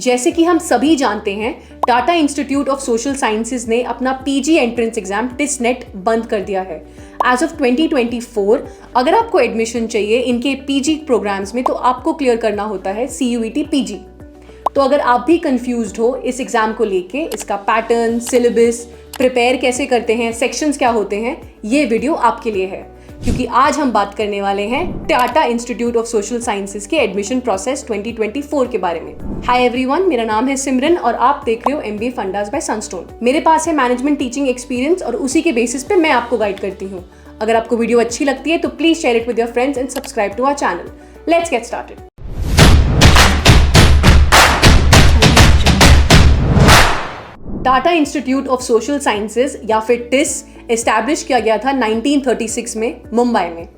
जैसे कि हम सभी जानते हैं, Tata institute of social sciences ने अपना पीजी एंट्रेंस एग्जाम टिसनेट बंद कर दिया है। एज ऑफ 2024 अगर आपको एडमिशन चाहिए इनके पीजी प्रोग्राम्स में तो आपको क्लियर करना होता है CUET पीजी। तो अगर आप भी कंफ्यूज्ड हो इस एग्जाम को लेके, इसका पैटर्न, सिलेबस, प्रिपेयर कैसे करते हैं, सेक्शंस क्या होते हैं, ये वीडियो आपके लिए है, क्योंकि आज हम बात करने वाले हैं Tata institute of social sciences के एडमिशन प्रोसेस 2024 के बारे में। हाय एवरीवन, मेरा नाम है सिमरन और आप देख रहे हो MBA फंडास बाय सनस्टोन। मेरे पास है मैनेजमेंट टीचिंग एक्सपीरियंस और उसी के बेसिस पे मैं आपको गाइड करती हूँ। अगर आपको वीडियो अच्छी लगती है तो please share it with your friends and subscribe to our channel. Let's get started. Tata institute of social sciences या फिर टिस एस्टैब्लिश किया गया था 1936 में मुंबई में,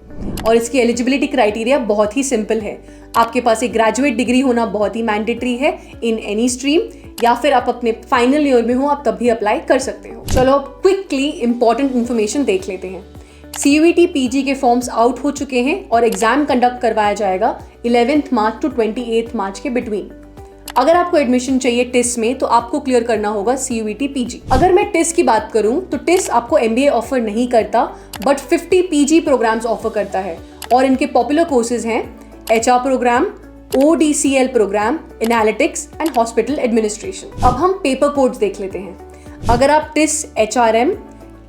और इसकी एलिजिबिलिटी क्राइटेरिया बहुत ही सिंपल है। आपके पास एक ग्रेजुएट डिग्री होना बहुत ही मैंडेटरी है इन एनी स्ट्रीम, या फिर आप अपने फाइनल ईयर में हो आप तब भी अप्लाई कर सकते हो। चलो क्विकली इंपॉर्टेंट इन्फॉर्मेशन देख लेते हैं। CUET PG के फॉर्म्स आउट हो चुके हैं और एग्जाम कंडक्ट करवाया जाएगा 11 मार्च टू 28 मार्च के बिटवीन। अगर आपको एडमिशन चाहिए टिस में तो आपको क्लियर करना होगा CUET PG। अगर मैं टिस की बात करूं तो टिस आपको MBA ऑफर नहीं करता बट 50 PG प्रोग्राम्स ऑफर करता है, और इनके पॉपुलर कोर्सेज हैं HR program, ODCL program, analytics and hospital administration. अब हम पेपर कोड्स देख लेते हैं। अगर आप टिस HRM,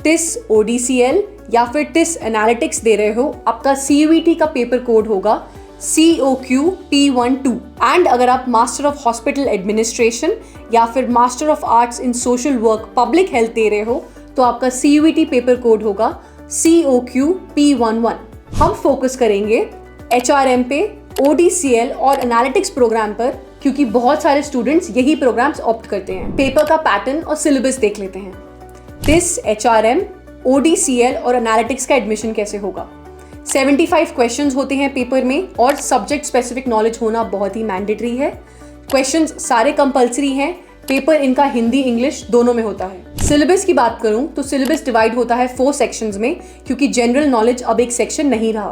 टिस ODCL या फिर टिस एनालिटिक्स दे रहे हो, आपका CUET का पेपर कोड होगा COQ P12। एंड अगर आप मास्टर ऑफ हॉस्पिटल एडमिनिस्ट्रेशन या फिर master of arts in social work public health दे रहे हो तो आपका CUET पेपर कोड होगा COQ P11। हम फोकस करेंगे HRM पे, ODCL और एनालिटिक्स प्रोग्राम पर, क्योंकि बहुत सारे स्टूडेंट्स यही प्रोग्राम्स ऑप्ट करते हैं। पेपर का पैटर्न और सिलेबस देख लेते हैं। टिस, HRM, ODCL और एनालिटिक्स का एडमिशन कैसे होगा। 75 क्वेश्चंस होते हैं पेपर में और सब्जेक्ट स्पेसिफिक नॉलेज होना बहुत ही मैंडेटरी है। क्वेश्चंस सारे कंपलसरी हैं। पेपर इनका हिंदी इंग्लिश दोनों में होता है। सिलेबस की बात करूं तो सिलेबस डिवाइड होता है 4 सेक्शंस में, क्योंकि जनरल नॉलेज अब एक सेक्शन नहीं रहा।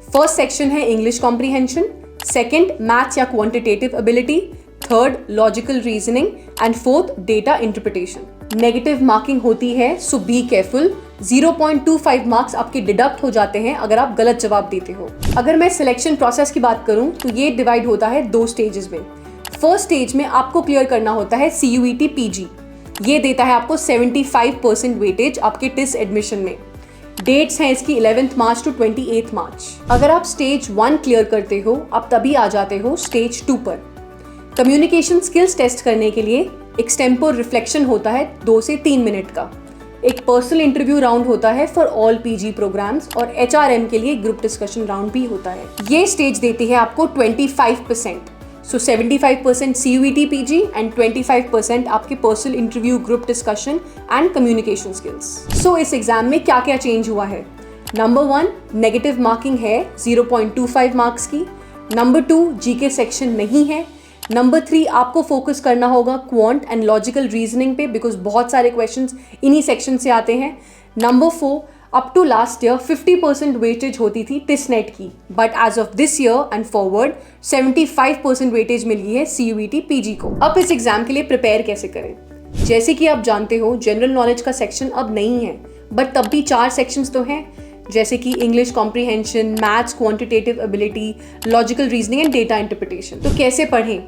फर्स्ट सेक्शन है इंग्लिश कॉम्प्रीहेंशन, सेकंड मैथ्स या quantitative ability, third logical reasoning and fourth data interpretation. Negative marking होती है, सो बी केयरफुल। 0.25 मार्क्स आपके डिडक्ट हो जाते हैं अगर आप गलत जवाब देते हो। अगर मैं सिलेक्शन प्रोसेस की बात करूं तो ये डिवाइड होता है 2 स्टेजेस में। फर्स्ट स्टेज में आपको क्लियर करना होता है CUET PG। ये देता है आपको 75% वेटेज आपके टिस एडमिशन में। डेट्स हैं इसकी 11 मार्च टू 28 मार्च। अगर आप स्टेज 1 क्लियर करते हो आप तभी आ जाते हो स्टेज 2 पर। कम्युनिकेशन स्किल्स टेस्ट करने के लिए एक्सटेम्पोर रिफ्लेक्शन होता है 2 से 3 मिनट का। एक पर्सनल इंटरव्यू राउंड होता है फॉर ऑल PG प्रोग्राम्स, और HRM के लिए ग्रुप डिस्कशन राउंड भी होता है। ये स्टेज देती है आपको 25%, सो 75% CUET PG एंड 25% आपके personal interview, group discussion and communication skills. So इस एग्जाम में क्या क्या चेंज हुआ है। नंबर 1 नेगेटिव मार्किंग है 0.25 मार्क्स की। नंबर 2 GK सेक्शन नहीं है। नंबर 3 आपको फोकस करना होगा क्वांट एंड लॉजिकल रीजनिंग पे, बिकॉज बहुत सारे क्वेश्चंस इन्हीं सेक्शन से आते हैं। Number 4 up to last year 50% weightage होती थी टिसनेट की, but as of this year and forward 75% weightage मिल गई है CUET PG को। अब इस एग्जाम के लिए प्रिपेयर कैसे करें। जैसे कि आप जानते हो जनरल नॉलेज का सेक्शन अब नहीं है, बट तब भी 4 सेक्शंस तो हैं, जैसे कि English comprehension, maths, quantitative ability, logical reasoning and data interpretation. तो कैसे पढ़ें।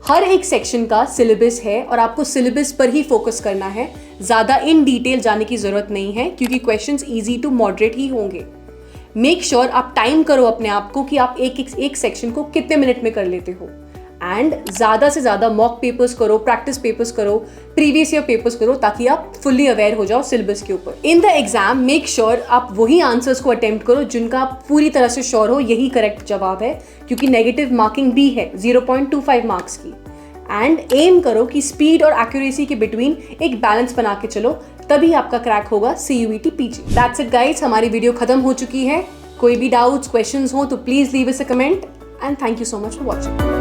हर एक सेक्शन का सिलेबस है और आपको सिलेबस पर ही फोकस करना है। ज़्यादा इन डिटेल जाने की ज़रूरत नहीं है, क्योंकि क्वेश्चंस इजी टू मॉडरेट ही होंगे। मेक श्योर आप टाइम करो अपने आप को कि आप एक सेक्शन को कितने मिनट में कर लेते हो, एंड ज़्यादा से ज़्यादा मॉक पेपर्स करो, प्रैक्टिस पेपर्स करो, प्रीवियस ईयर पेपर्स करो, ताकि आप फुल्ली अवेयर हो जाओ सिलेबस के ऊपर। In the exam make sure आप वही आंसर्स को अटेम्प्ट करो जिनका आप पूरी तरह से श्योर हो यही करेक्ट जवाब है, क्योंकि नेगेटिव मार्किंग भी है 0.25 मार्क्स की। एंड एम करो कि स्पीड और एक्यूरेसी के बिटवीन एक बैलेंस बना के चलो, तभी आपका क्रैक होगा CUET PG। That's it guys, हमारी वीडियो खत्म हो चुकी है। कोई भी डाउट्स, क्वेश्चंस हो तो please leave us a comment, and thank you so much for watching.